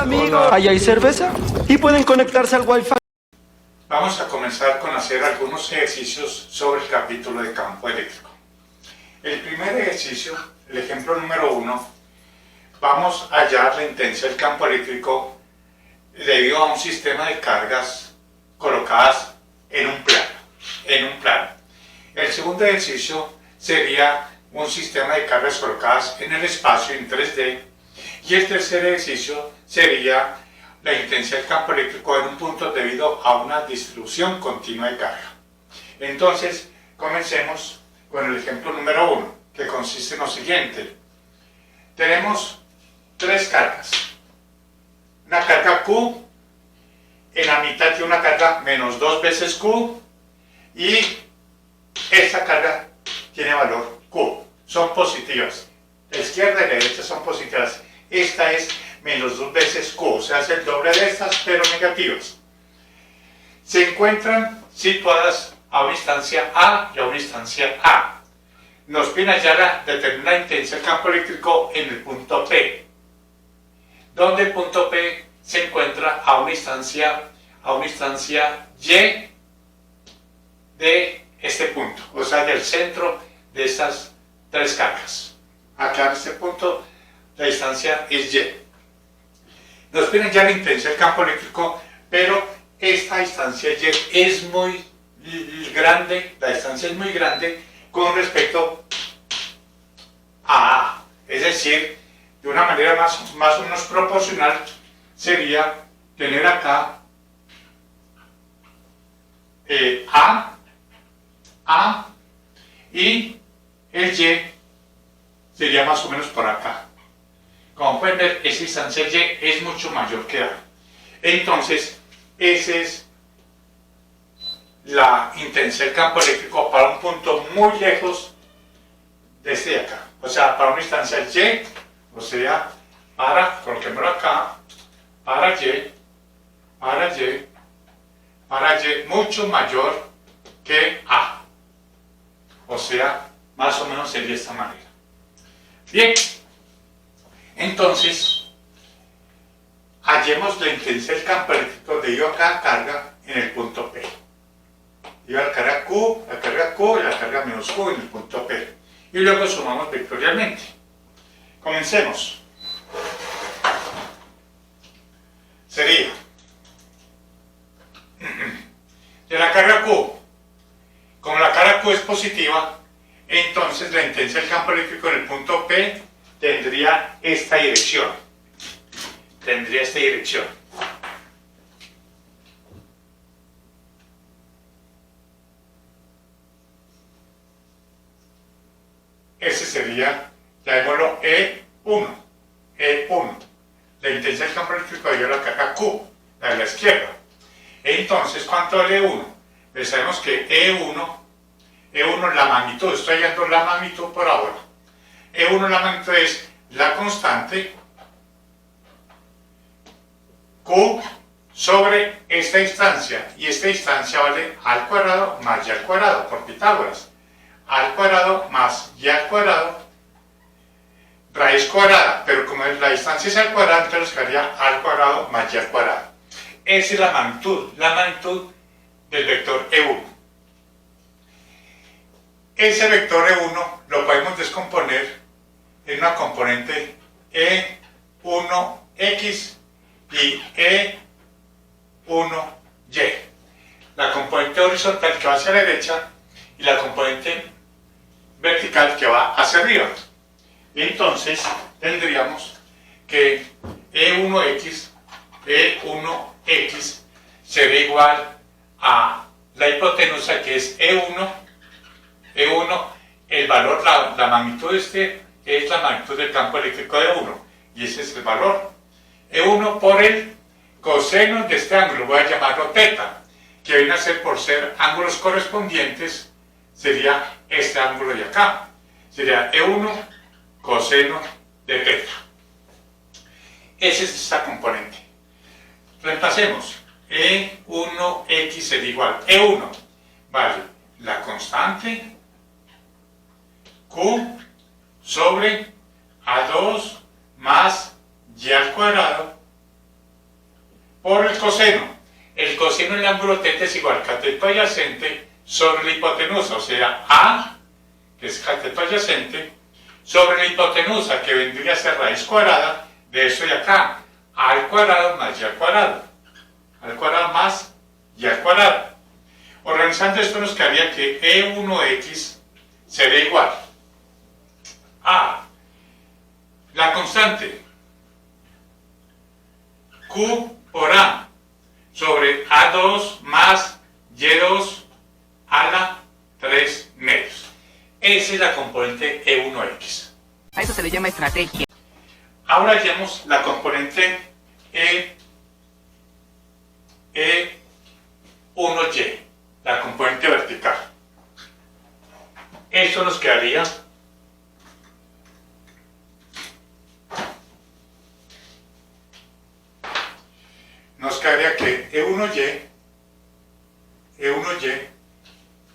Hola, amigo. ¿Ahí hay cerveza? ¿Y pueden conectarse al Wi-Fi? Vamos a comenzar con hacer algunos ejercicios sobre el capítulo de campo eléctrico. El primer ejercicio, el ejemplo número 1, vamos a hallar la intensidad del campo eléctrico debido a un sistema de cargas colocadas en un plano. El segundo ejercicio sería un sistema de cargas colocadas en el espacio en 3D. Y el tercer ejercicio sería la intensidad del campo eléctrico en un punto debido a una distribución continua de carga. Entonces, comencemos con el ejemplo número 1, que consiste en lo siguiente. Tenemos tres cargas. Una carga Q, en la mitad de una carga menos 2 veces Q, y esta carga tiene valor Q. Son positivas. La izquierda y la derecha son positivas. Esta es menos 2 veces Q, o sea, es el doble de estas, pero negativas. Se encuentran situadas a una instancia A y a una instancia A. Nos piden hallar determinar la intensidad del campo eléctrico en el punto P, donde el punto P se encuentra a una instancia Y de este punto, o sea, del centro de estas tres cargas. Acá en este punto la distancia es Y. Nos piden ya la intensidad del campo eléctrico, pero esta distancia Y es muy grande, la distancia es muy grande con respecto a A. Es decir, de una manera más o menos proporcional sería tener acá A y el Y sería más o menos por acá. Como pueden ver, esa distancia Y es mucho mayor que A. Entonces, esa es la intensidad del campo eléctrico para un punto muy lejos de este de acá. O sea, para una distancia Y, o sea, coloquémoslo acá, para Y, mucho mayor que A. O sea, más o menos sería de esta manera. Bien, entonces, hallemos la intensidad del campo eléctrico debido a cada carga en el punto P. Debido a la carga Q y la carga menos Q en el punto P. Y luego sumamos vectorialmente. Comencemos. Sería de la carga Q, como la carga Q es positiva, entonces la intensidad del campo eléctrico en el punto P tendría esta dirección. Ese sería, llamémoslo E1. La intensidad del campo eléctrico debido a la carga Q, la de la izquierda. Entonces, ¿cuánto vale E1? Pues sabemos que E1 la magnitud, estoy hallando la magnitud por ahora. E1 la magnitud es la constante Q sobre esta distancia, y esta distancia vale A al cuadrado más Y al cuadrado, por Pitágoras. A al cuadrado más Y al cuadrado, raíz cuadrada, pero como la distancia es al cuadrado, entonces quedaría A al cuadrado más Y al cuadrado. Esa es la magnitud del vector E1. Ese vector E1 lo podemos descomponer en una componente E1X y E1Y. La componente horizontal que va hacia la derecha y la componente vertical que va hacia arriba. Entonces tendríamos que E1X será igual a la hipotenusa, que es E1, el valor, la magnitud es la magnitud del campo eléctrico de E1, y ese es el valor. E1 por el coseno de este ángulo, voy a llamarlo teta, que viene a ser, por ser ángulos correspondientes, sería este ángulo de acá. Sería E1 coseno de teta. Esa es esta componente. Reemplacemos. E1x sería igual. E1 vale la constante Q sobre A2 más Y al cuadrado por el coseno. El coseno del ángulo θ es igual a cateto adyacente sobre la hipotenusa, o sea, A, que es cateto adyacente, sobre la hipotenusa, que vendría a ser raíz cuadrada de eso de acá, a al cuadrado más y al cuadrado. Al cuadrado más y al cuadrado. Organizando esto nos quedaría que E1x sería igual a la constante Q por A sobre A2 más Y2 a la 3 medios. Esa es la componente E1x. A eso se le llama estrategia. Ahora hallemos la componente E1y, la componente vertical. Esto nos quedaría que E1y,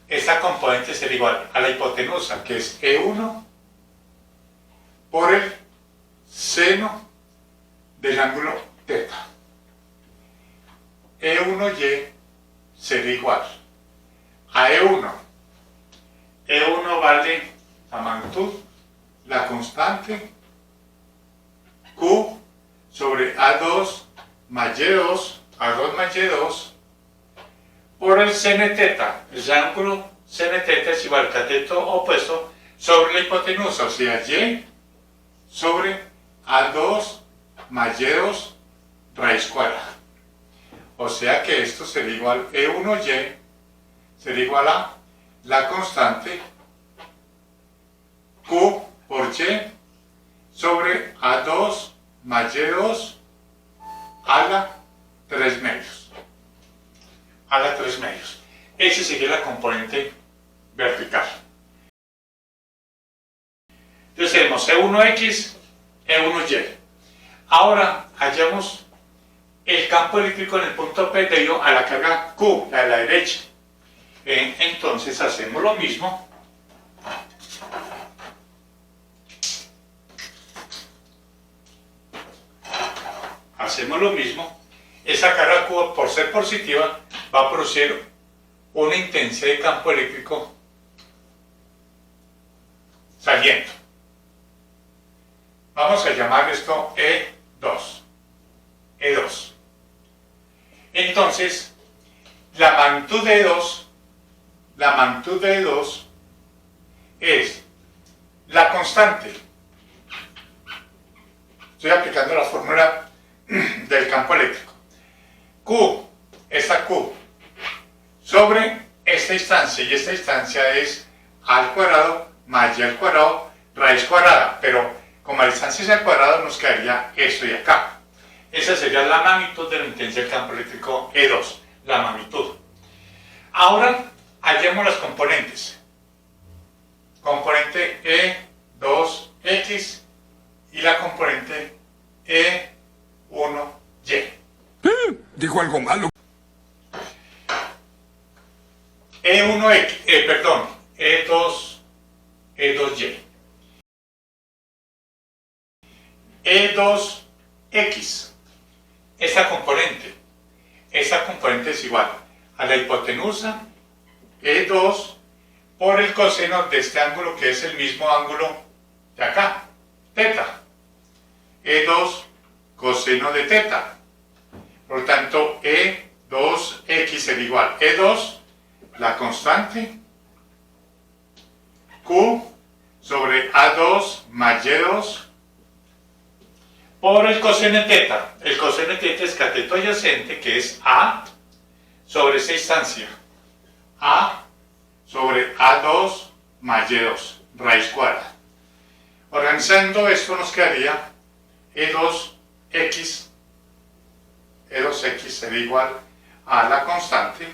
esta componente sería igual a la hipotenusa, que es E1 por el seno del ángulo θ. E1y sería igual a E1. E1 vale la magnitud, la constante Q sobre A2 más Y2, A2 más Y2, por el seno θ. El ángulo seno θ es igual al cateto opuesto sobre la hipotenusa, o sea, Y sobre A2 más Y2 raíz cuadrada. O sea que esto sería igual, E1y sería igual a la constante Q por Y sobre A2 más Y2 a la 3 medios. A la 3 medios. Esa sería la componente vertical. Entonces tenemos E1x, E1y. Ahora hallamos el campo eléctrico en el punto P debido a la carga Q, la de la derecha. Entonces hacemos lo mismo. Hacemos lo mismo. Esa carga Q, por ser positiva, va a producir una intensidad de campo eléctrico saliendo. Vamos a llamar esto E2. E2. Entonces, la magnitud de E2 es la constante. Estoy aplicando la fórmula del campo eléctrico. Q, esta Q, sobre esta instancia, y esta instancia es A al cuadrado más Y al cuadrado raíz cuadrada, pero como la distancia es al cuadrado nos quedaría esto de acá. Esa sería la magnitud de la intensidad del campo eléctrico E2, la magnitud. Ahora hallemos las componentes. Componente E2x y la componente E1y. Dijo algo malo. E2y. E2x. Esta componente es igual a la hipotenusa E2 por el coseno de este ángulo, que es el mismo ángulo de acá, θ. E2 coseno de θ. Por lo tanto, E2x sería igual a E2, la constante, Q sobre A2 más Y2 por el coseno de θ. El coseno de θ es cateto adyacente, que es A sobre esa instancia. A sobre A2 más Y2, raíz cuadrada. Organizando esto nos quedaría E2x sería igual a la constante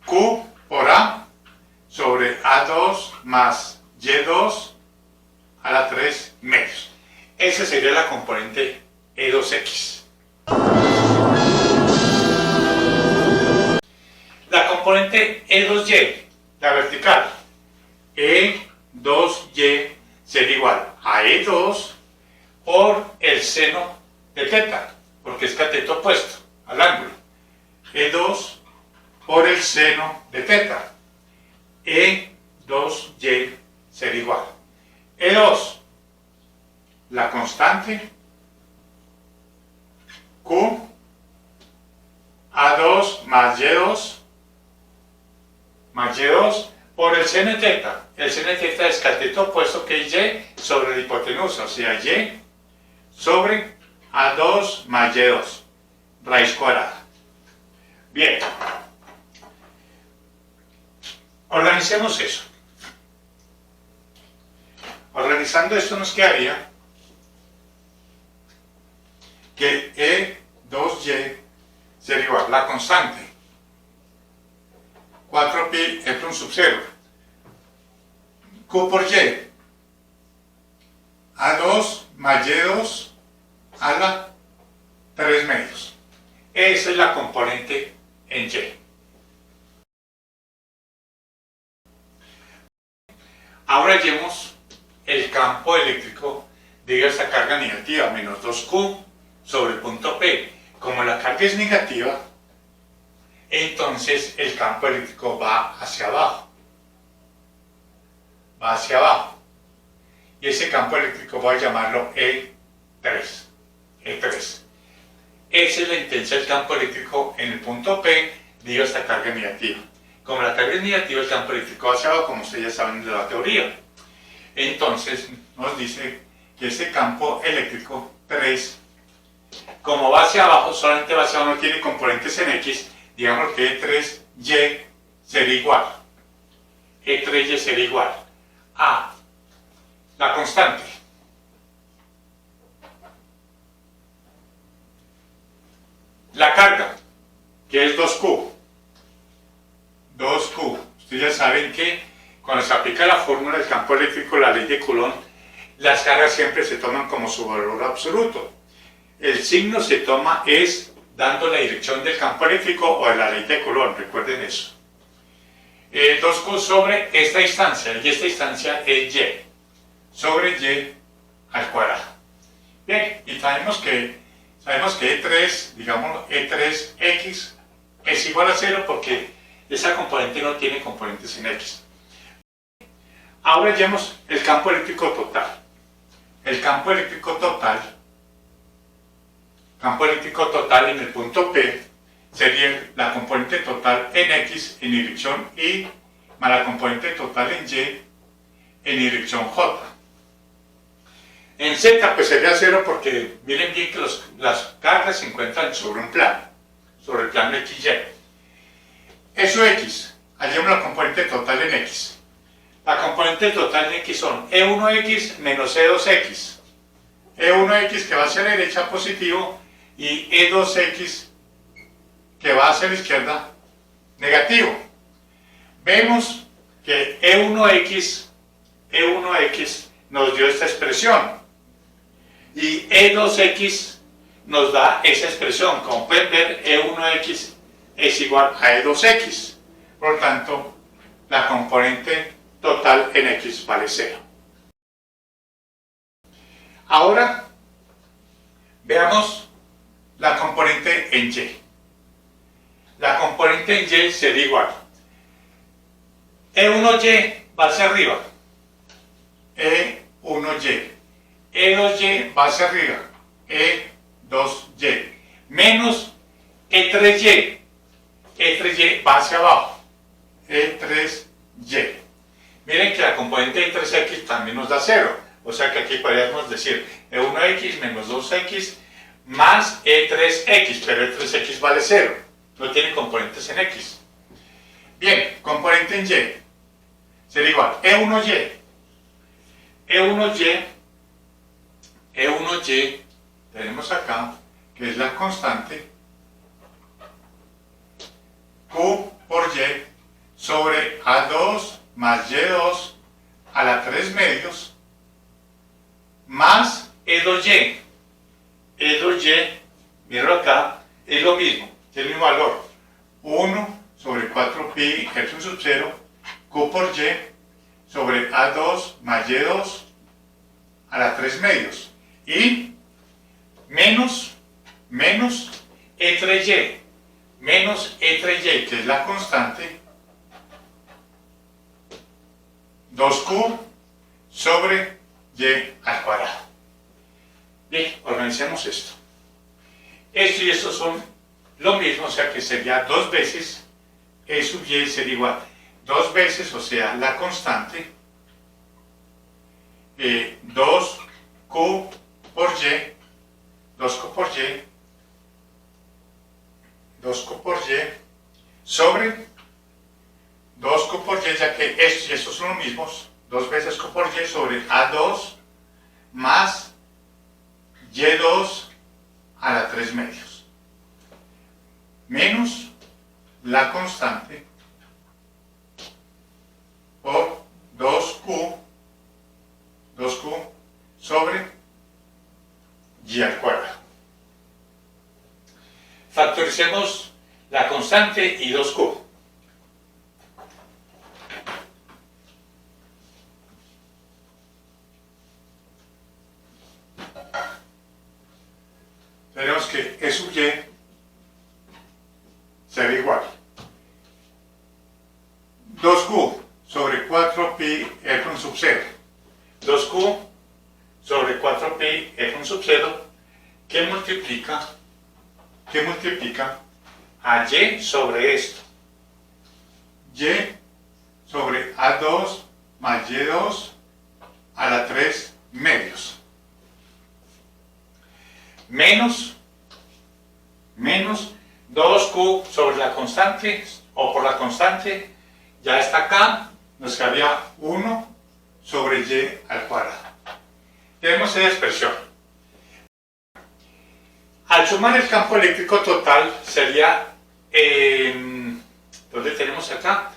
Q por A sobre A2 más Y2 a la 3 medios. Esa sería la componente E2x. La componente E2y, la vertical, E2y sería igual a E2 por el seno de θ, porque porque es cateto opuesto al ángulo. E2 por el seno de teta. E2y será igual. E2, la constante, Q, A2 más Y2 por el seno de teta. El seno de teta es cateto opuesto que es Y sobre la hipotenusa, o sea, Y sobre A2 más Y2, raíz cuadrada. Bien, organicemos eso. Organizando esto nos quedaría que E2Y sería igual a la constante 4pi Epsilon sub 0 Q por Y A2 más Y2 a la 3 medios. Esa es la componente en Y. Ahora hallemos el campo eléctrico de esta carga negativa, menos 2Q sobre el punto P. Como la carga es negativa, entonces el campo eléctrico va hacia abajo. Va hacia abajo. Y ese campo eléctrico voy a llamarlo E3. E3. Esa es la intensidad del campo eléctrico en el punto P debido a esta carga negativa. Como la carga es negativa, el campo eléctrico va hacia abajo, como ustedes ya saben de la teoría. Entonces nos dice que ese campo eléctrico 3, como va hacia abajo, solamente va hacia abajo, no tiene componentes en X, digamos que E3Y será igual. E3Y será igual a la constante. La carga, que es 2Q. 2Q. Ustedes ya saben que cuando se aplica la fórmula del campo eléctrico, la ley de Coulomb, las cargas siempre se toman como su valor absoluto. El signo se toma es dando la dirección del campo eléctrico o de la ley de Coulomb, recuerden eso. 2Q sobre esta distancia, y esta distancia es Y, sobre Y al cuadrado. Bien, y sabemos que E3, digamos E3X, es igual a 0 porque esa componente no tiene componentes en X. Ahora hallemos el campo eléctrico total. El campo eléctrico total en el punto P sería la componente total en X en dirección Y más la componente total en Y en dirección J. En Z pues sería 0 porque miren bien que las cargas se encuentran sobre un plano, sobre el plano XY. Eso X, hallemos la componente total en X. La componente total en X son E1X menos E2X. E1X que va hacia la derecha positivo y E2X que va hacia la izquierda negativo. Vemos que E1X nos dio esta expresión y E2X nos da esa expresión. Como pueden ver, E1X es igual a E2X. Por lo tanto, la componente total en X vale 0. Ahora, veamos la componente en Y. La componente en Y sería igual. E1Y va hacia arriba. E1Y. E2Y va hacia arriba. E2Y. Menos E3Y. E3Y va hacia abajo. E3Y. Miren que la componente E3X también nos da 0. O sea que aquí podríamos decir E1X menos 2X más E3X. Pero E3X vale 0. No tiene componentes en X. Bien, componente en Y. Sería igual. E1Y. E1Y tenemos acá que es la constante Q por Y sobre A2 más Y2 a la 3 medios más E2Y. E2Y, míralo acá, es lo mismo, tiene el mismo valor. 1 sobre 4pi Epsilon sub 0 Q por Y sobre A2 más Y2 a la 3 medios y menos menos E3Y, menos E3Y, que es la constante, 2Q sobre Y al cuadrado. Bien, organicemos esto. Esto y esto son lo mismo, o sea que sería 2 veces E sub Y sería igual 2 veces, o sea, la constante 2Q por Y, 2Q por Y, 2Q por Y sobre 2Q por Y, ya que estos y estos son los mismos, 2 veces Q por Y sobre A2 más Y2 a la 3 medios, menos la constante por 2Q sobre Y al cuadrado. Factoricemos la constante y 2Q. Tenemos que E sub Y será igual 2Q sobre 4pi F1 sub 0. 2Q sobre 4pi F1 sub 0 que multiplica a Y sobre esto. Y sobre A2 más Y2 a la 3 medios. Menos 2Q sobre la constante, o por la constante, ya está acá, nos quedaría 1 sobre Y al cuadrado. Tenemos esa expresión. Al sumar el campo eléctrico total sería, ¿dónde tenemos acá?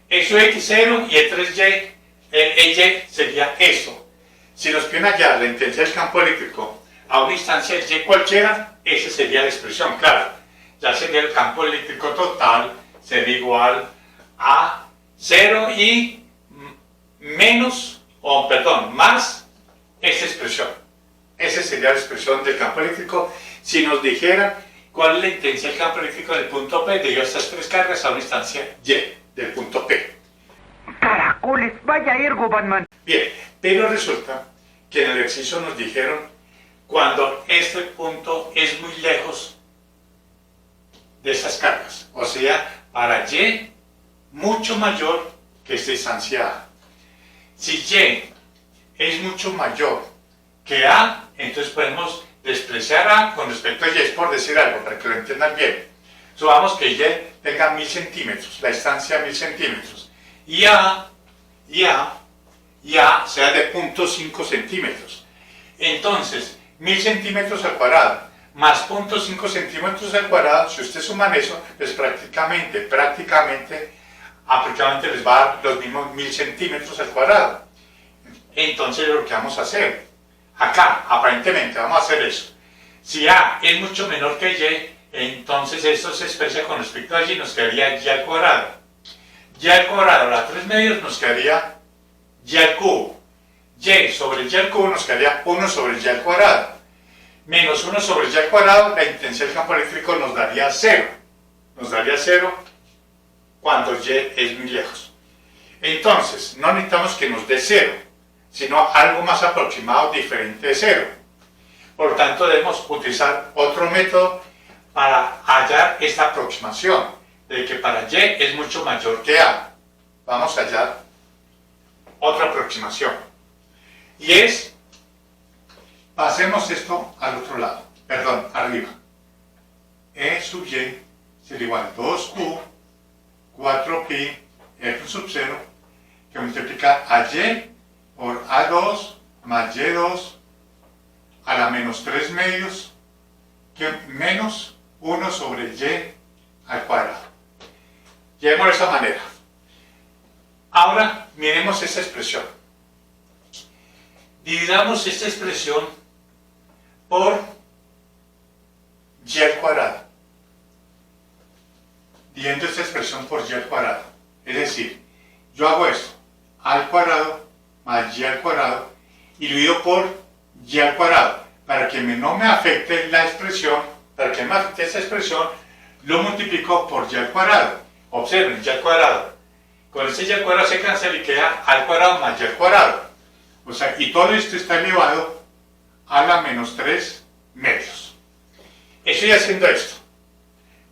Eso X0 y E3Y, Y sería eso. Si nos piden hallar la intensidad del campo eléctrico a una instancia Y cualquiera, esa sería la expresión, claro. Ya sería el campo eléctrico total, sería igual a 0 y más esa expresión. Esa sería la expresión del campo eléctrico. Si nos dijeran cuál es la intensidad del campo eléctrico del punto P debido a estas 3 cargas a una instancia Y del punto P. Caracoles, vaya ergo, Batman. Bien, pero resulta que en el ejercicio nos dijeron cuando este punto es muy lejos de esas cargas, o sea, para Y mucho mayor que esta distancia A. Si Y es mucho mayor que A, entonces podemos despreciar A con respecto a Y, es por decir algo, para que lo entiendan bien. Supongamos que Y tenga 1000 centímetros, la distancia 1000 centímetros, y A sea de 0.5 centímetros. Entonces, 1000 centímetros al cuadrado más 0.5 centímetros al cuadrado, si ustedes suman eso, pues prácticamente les va a dar los mismos 1000 centímetros al cuadrado. Entonces lo que vamos a hacer, acá aparentemente vamos a hacer eso. Si A es mucho menor que Y, entonces esto se expresa con respecto a Y, nos quedaría Y al cuadrado. Y al cuadrado a la 3 medios nos quedaría Y al cubo. Y sobre Y al cubo nos quedaría 1 sobre Y al cuadrado. Menos 1 sobre Y al cuadrado, la intensidad del campo eléctrico nos daría 0. Nos daría 0 cuando Y es muy lejos. Entonces, no necesitamos que nos dé 0, sino algo más aproximado, diferente de 0. Por lo tanto, debemos utilizar otro método para hallar esta aproximación, de que para Y es mucho mayor que A. Vamos a hallar otra aproximación. Y es, pasemos esto al otro lado, perdón, arriba. E sub Y sería igual a 2Q, 4pi, F sub 0, que multiplica a Y por A2 más Y2 a la menos 3 medios, que menos 1 sobre Y al cuadrado. Llevémoslo de esa manera. Ahora miremos esta expresión. Dividamos esta expresión por Y al cuadrado. Dividiendo esta expresión por Y al cuadrado. Es decir, yo hago esto, A al cuadrado más Y al cuadrado, y lo divido por Y al cuadrado, para que no me afecte la expresión para que me afecte esta expresión, lo multiplico por y al cuadrado. Observen, y al cuadrado. Con este y al cuadrado se cancela y queda al cuadrado más y al cuadrado. O sea, y todo esto está elevado a la menos 3 medios. Estoy haciendo esto.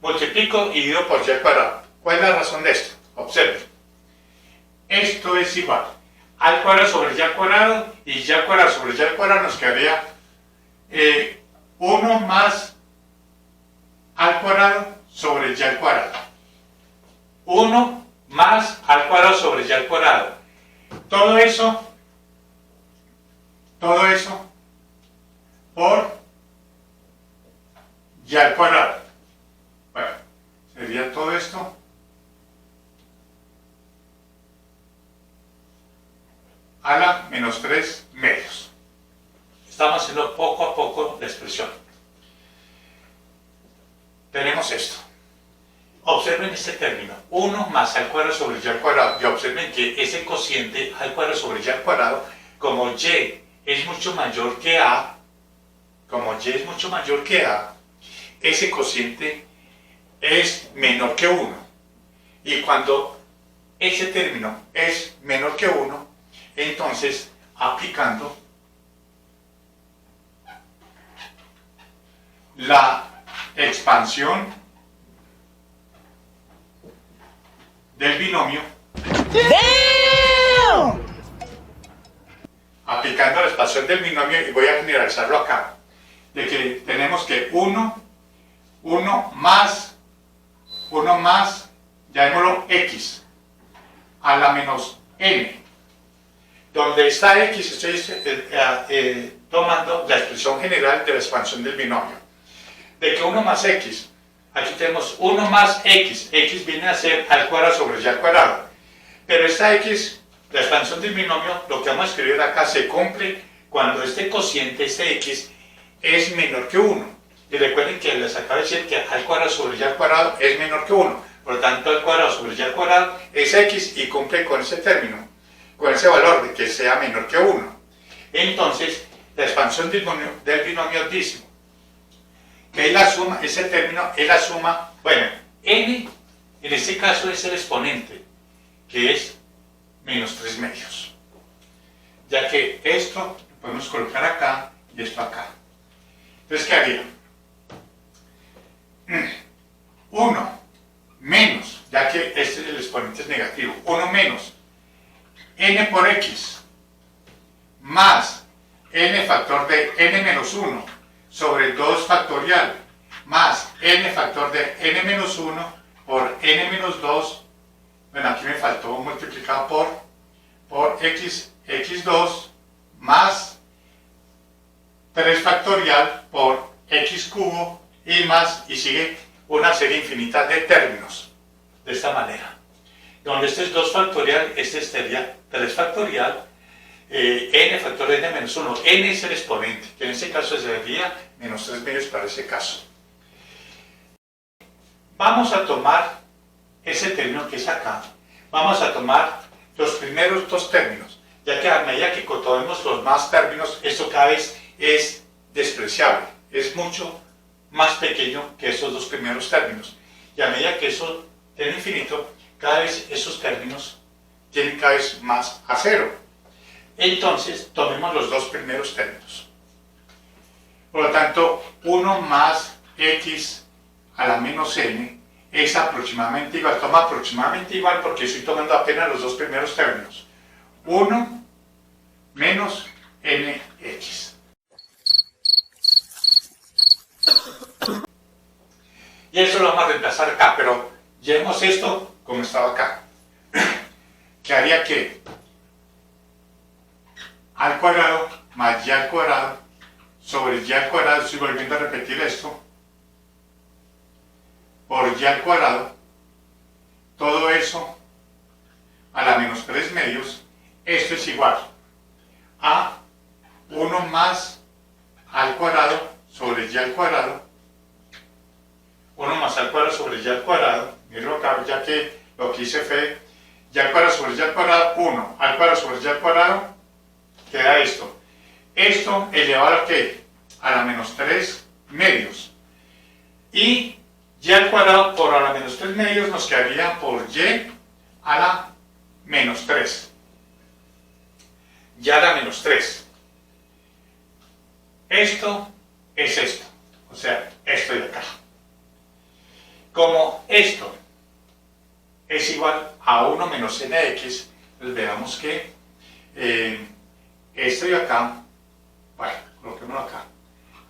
Multiplico y divido por y al cuadrado. ¿Cuál es la razón de esto? Observen. Esto es igual al cuadrado sobre y al cuadrado, y y al cuadrado sobre y al cuadrado nos quedaría 1 más al cuadrado sobre y al cuadrado. 1 más al cuadrado sobre y al cuadrado. Todo eso por y al cuadrado. Bueno, sería todo esto a la menos 3 medios. Estamos haciendo poco a poco la expresión. Tenemos esto. Observen este término, 1 más al cuadrado sobre y al cuadrado, y observen que ese cociente al cuadrado sobre y al cuadrado, como y es mucho mayor que a, ese cociente es menor que 1. Y cuando ese término es menor que 1, entonces aplicando la expansión del binomio, aplicando la expansión del binomio, y voy a generalizarlo acá, de que tenemos que 1 más, llamémoslo x, a la menos n, donde está x, estoy tomando la expresión general de la expansión del binomio, de que 1 más x, aquí tenemos 1 más x, x viene a ser al cuadrado sobre y al cuadrado, pero esta x, la expansión del binomio, lo que vamos a escribir acá se cumple cuando este cociente, este x, es menor que 1. Y recuerden que les acabo de decir que al cuadrado sobre y al cuadrado es menor que 1. Por lo tanto, al cuadrado sobre y al cuadrado es x y cumple con ese término, con ese valor de que sea menor que 1. Entonces, la expansión del binomio dice que es la suma, ese término es la suma, bueno, n en este caso es el exponente, que es menos 3 medios. Ya que esto lo podemos colocar acá y esto acá. Entonces, ¿qué haría? 1 menos, ya que este es el exponente es negativo, 1 menos n por x más n factor de n menos 1 sobre 2 factorial más n factor de n menos 1 por n menos 2, bueno, aquí me faltó multiplicado por x2 más 3 factorial por x cubo y más, y sigue una serie infinita de términos, de esta manera, donde este es 2 factorial, este sería 3 factorial, n factor de n menos 1, n es el exponente, que en este caso sería menos 3 medios para ese caso. Vamos a tomar ese término que es acá, vamos a tomar los primeros dos términos, ya que a medida que tomemos los más términos, esto cada vez es despreciable, es mucho más pequeño que esos dos primeros términos, y a medida que eso tiene infinito, cada vez esos términos tienen cada vez más a cero. Entonces, tomemos los dos primeros términos. Por lo tanto, 1 más x a la menos n es aproximadamente igual. Toma aproximadamente igual porque estoy tomando apenas los dos primeros términos. 1 menos nx. Y eso lo vamos a reemplazar acá, pero llevemos esto como estaba acá. Que haría que al cuadrado más y al cuadrado sobre y al cuadrado, estoy volviendo a repetir esto, por y al cuadrado, todo eso a la menos 3 medios, esto es igual a 1 más al cuadrado sobre y al cuadrado, 1 más al cuadrado sobre y al cuadrado, miren acá, ya que lo que hice fue y al cuadrado sobre y al cuadrado, 1 al cuadrado sobre y al cuadrado, queda esto. Esto elevado a ¿qué? A la menos 3 medios. Y y al cuadrado por a la menos 3 medios nos quedaría por y a la menos 3. Y a la menos 3. Esto es esto. O sea, esto de acá. Como esto es igual a 1 menos n de x, pues veamos que esto de acá, bueno, coloquémoslo acá,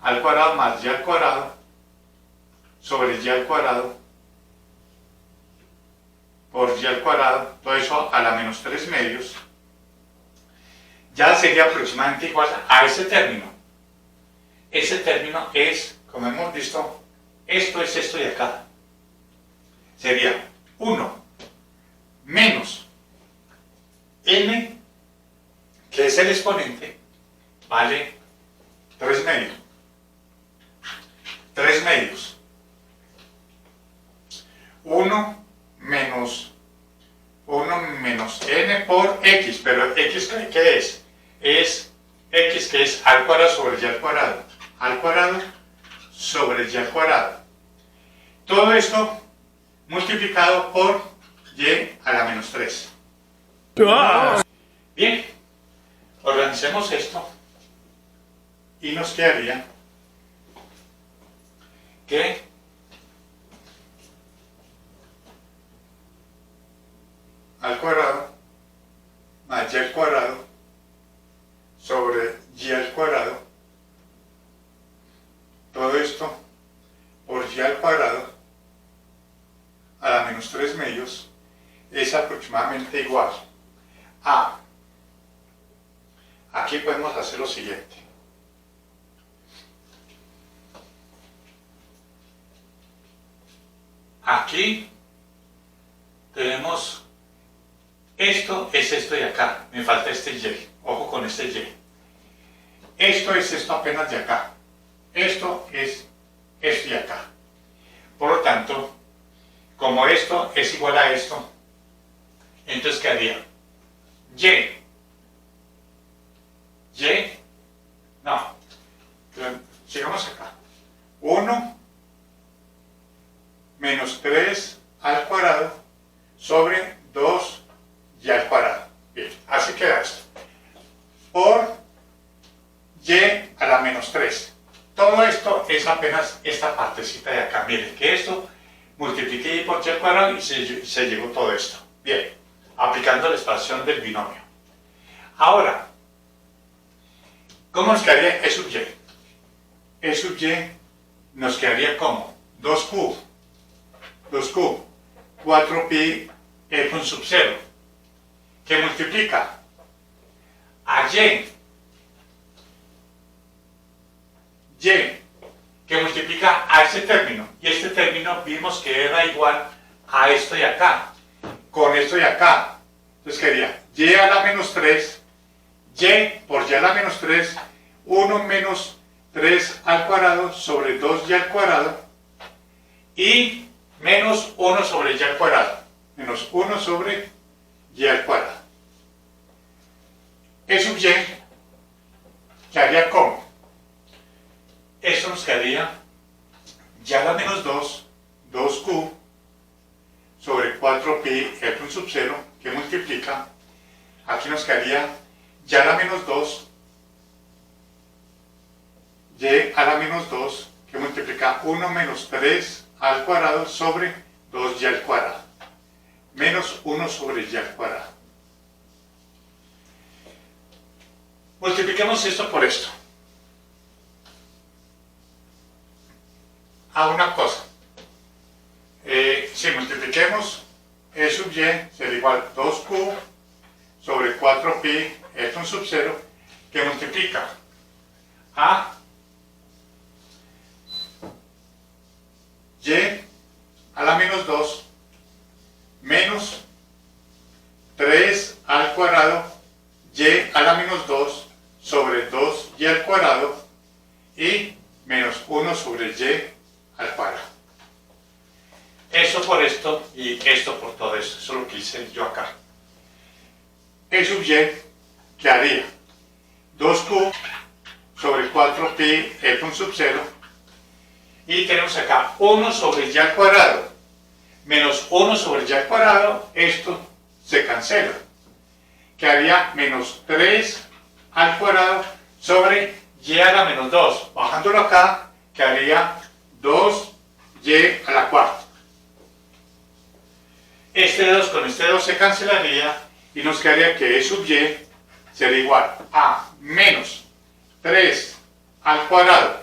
al cuadrado más y al cuadrado sobre y al cuadrado por y al cuadrado, todo eso a la menos 3 medios, ya sería aproximadamente igual a ese término. Ese término es, como hemos visto, esto es esto de acá. Sería 1 menos n, que es el exponente, vale 3 medios. 3 medios. 1 menos n por x, pero x ¿qué es? Es x que es al cuadrado sobre y al cuadrado. Al cuadrado sobre y al cuadrado. Todo esto multiplicado por y a la menos 3. Bien, organicemos esto y nos quedaría que al cuadrado más y al cuadrado sobre y al cuadrado, todo esto por y al cuadrado a la menos 3 medios es aproximadamente igual a, aquí podemos hacer lo siguiente, aquí tenemos esto es esto de acá, me falta este y, ojo con este y. Esto es esto apenas de acá. Esto es esto de acá. Por lo tanto, como esto es igual a esto, entonces quedaría no, sigamos acá. 1 menos 3 al cuadrado sobre 2 y al cuadrado. Bien, así queda esto. Por y a la menos 3. Todo esto es apenas esta partecita de acá. Miren que esto multipliqué y por y al cuadrado y se llegó todo esto. Bien, aplicando la expansión del binomio. Ahora, ¿cómo nos quedaría E sub y? E sub y nos quedaría como 2q, 4pi e con sub 0, que multiplica a y, que multiplica a ese término, y este término vimos que era igual a esto de acá, con esto de acá. Entonces quedaría y a la menos 3, y por y a la menos 3, 1 menos 3 al cuadrado sobre 2y al cuadrado, y menos 1 sobre y al cuadrado, menos 1 sobre y al cuadrado. E sub y quedaría como, esto nos quedaría y a la menos 2, 2q sobre 4pi e con sub 0, que multiplica, aquí nos quedaría y a la menos 2, y a la menos 2, que multiplica 1 menos 3 al cuadrado sobre 2y al cuadrado, menos 1 sobre y al cuadrado. Multipliquemos esto por esto. Una cosa, si multipliquemos E sub y será igual a 2q sobre 4pi e con sub 0, que multiplica a y a la menos 2 menos 3 al cuadrado y a la menos 2 sobre 2y al cuadrado y menos 1 sobre y al cuadrado. Eso por esto y esto por todo eso. Eso es lo que hice yo acá. E sub y quedaría 2q sobre 4pi e con sub 0 Y tenemos acá 1 sobre y al cuadrado menos 1 sobre y al cuadrado, esto se cancela. Quedaría menos 3 al cuadrado sobre y a la menos 2. Bajándolo acá, quedaría 2y a la cuarta. Este 2 con este 2 se cancelaría y nos quedaría que e sub y sería igual a menos 3 al cuadrado.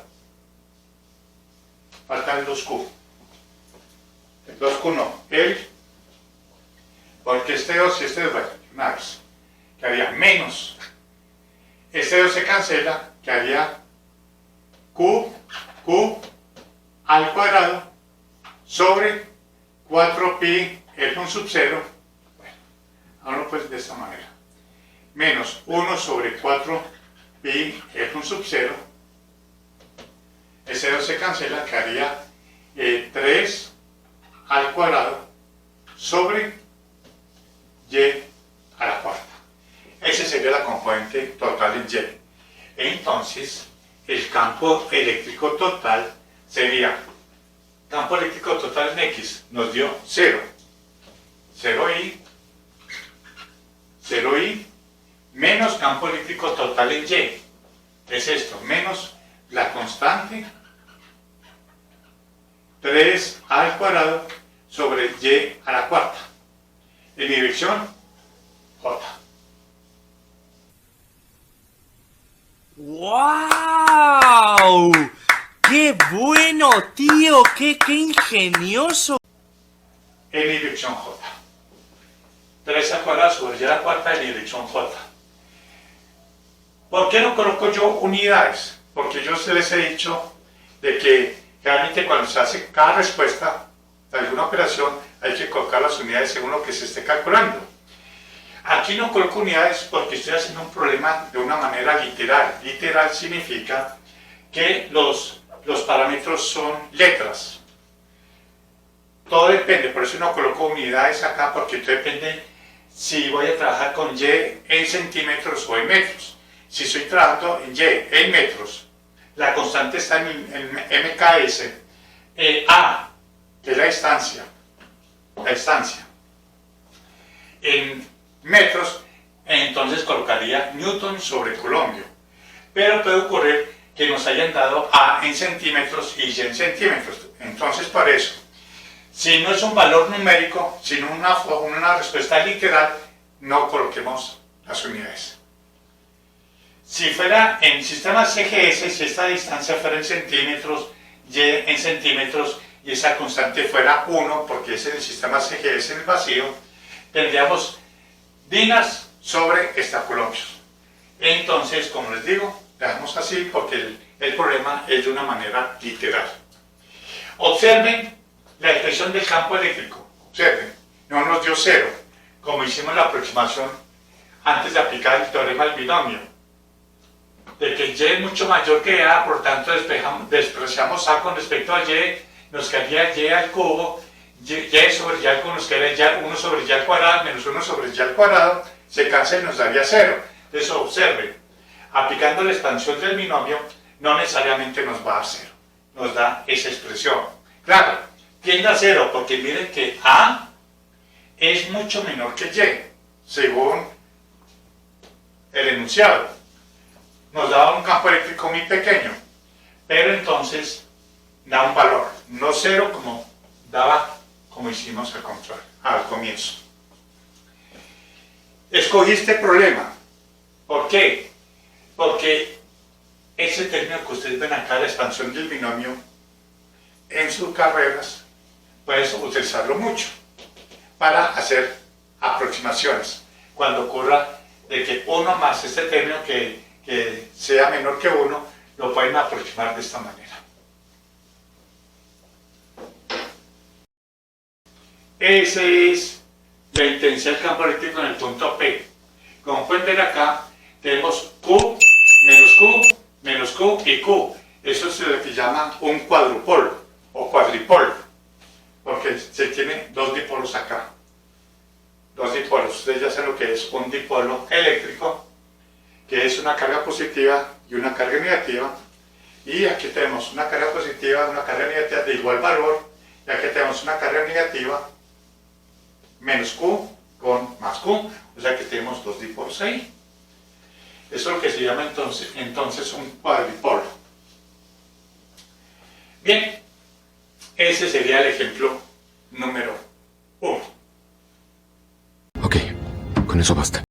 Falta el 2q. El 2q no, porque este 2 y este 2, bueno, una vez. Quedaría menos. Este 2 se cancela, quedaría q al cuadrado sobre 4pi F1 sub 0. Bueno, ahora pues de esta manera. Menos 1 sobre 4pi F1 sub 0. Ese 2 se cancela, quedaría 3 al cuadrado sobre y a la cuarta. Esa sería la componente total en y. Entonces, el campo eléctrico total sería, campo eléctrico total en X nos dio 0. 0I menos campo eléctrico total en Y. Es esto, menos la constante 3 al cuadrado sobre y a la cuarta. En dirección J. ¡Wow! ¡Qué bueno, tío! ¡Qué ingenioso! En dirección J. 3 al cuadrado sobre y a la cuarta en dirección J. ¿Por qué no coloco yo unidades? Porque yo les he dicho de que realmente cuando se hace cada respuesta de alguna operación hay que colocar las unidades según lo que se esté calculando. Aquí no coloco unidades porque estoy haciendo un problema de una manera literal. Literal significa que los parámetros son letras. Todo depende, por eso no coloco unidades acá, porque todo depende si voy a trabajar con y en centímetros o en metros. Si estoy trabajando en y en metros, la constante está en mks, a, que es la distancia, en metros, entonces colocaría newton sobre coulomb. Pero puede ocurrir que nos hayan dado a en centímetros y y en centímetros. Entonces, por eso, si no es un valor numérico, sino una respuesta literal, no coloquemos las unidades. Si fuera en sistema CGS, si esta distancia fuera en centímetros, y en centímetros, y esa constante fuera 1, porque es en el sistema CGS en el vacío, tendríamos dinas sobre estaculombios. Entonces, como les digo, dejamos así porque el problema es de una manera literal. Observen la expresión del campo eléctrico. Observen, no nos dio 0, como hicimos la aproximación antes de aplicar el teorema del binomio. De que y es mucho mayor que a, por tanto despreciamos a con respecto a y, nos quedaría y al cubo, y sobre y al cubo nos quedaría 1 sobre y al cuadrado, menos 1 sobre y al cuadrado, se cancela y nos daría 0. Entonces observen, aplicando la expansión del binomio, no necesariamente nos va a dar 0, nos da esa expresión. Claro, tiende a 0, porque miren que a es mucho menor que y, según el enunciado. Nos daba un campo eléctrico muy pequeño, pero entonces da un valor, no 0 como daba, como hicimos al comienzo. Escogí este problema. ¿Por qué? Porque ese término que ustedes ven acá, la expansión del binomio, en sus carreras, puedes utilizarlo mucho para hacer aproximaciones. Cuando ocurra de que 1 más este término que sea menor que 1, lo pueden aproximar de esta manera. Esa es la intensidad del campo eléctrico en el punto P. Como pueden ver acá, tenemos Q, menos Q y Q. Eso es lo que llama un cuadrupolo o cuadripolo, porque se tiene dos dipolos acá. Dos dipolos. Ustedes ya saben lo que es un dipolo eléctrico, que es una carga positiva y una carga negativa, Y aquí tenemos una carga positiva, una carga negativa de igual valor. Y aquí tenemos una carga negativa menos Q con más Q. O sea que tenemos dos dipolos ahí. Eso es lo que se llama entonces un cuadripolo. Bien, ese sería el ejemplo número 1. Ok, con eso basta.